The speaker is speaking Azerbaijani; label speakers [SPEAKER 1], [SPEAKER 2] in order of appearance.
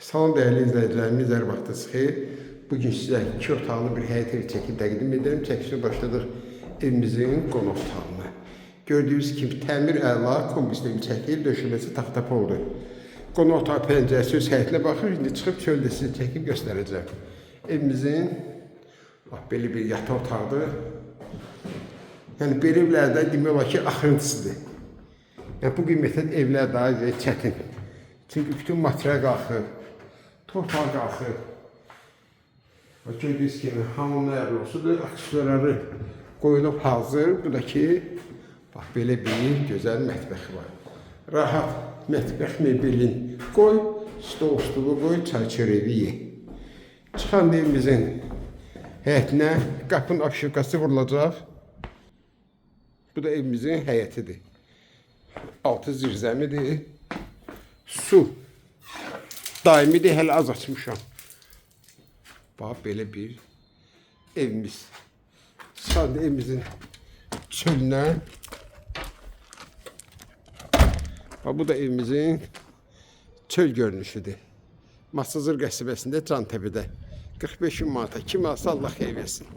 [SPEAKER 1] Salam değerli izleyicilerimiz, hər vaxtınız xeyir. Bugün sizə 2 otaqlı bir həyət evi çəkib təqdim edirəm. Çəkişə başladıq evimizin qonaq otağına. Gördüyünüz kimi təmir əla, kombisli bir çəkil, döşəməsi taxta poldur. Qonaq otağı pəncərəsi öz həyətinə baxır. İndi çıxıb çöldə sizə çəkib göstərəcəm. Evimizin bax, belə bir yataq otağıdır. Yəni belə evlərdə demək olar ki, axırıncısıdır. Yəni bu qiymətə evlər daha çətin. Çünki bütün material qalxır. Torpaq qalxır. Gördüyünüz kimi hamının əyrolusudur. Aksesuarları qoyulub hazır. Bu da ki, bax belə bir gözəl mətbəxi var. Rahat mətbəx mebelin qoy, stolu qoy, çay çörəyi ye. Çıxan evimizin həyətinə qapının apşırqası vurulacaq. Bu da evimizin həyətidir. Altı zirzəmidir. Su daimidir, hələ az açmışam. Bax, belə bir evimiz. Çıxanda evimizin çölünə. Bax, bu da evimizin çöl görünüşüdür. Masazır qəsəbəsində, Cantəpədə. 45 manata, kim alsa Allah xeyir versin.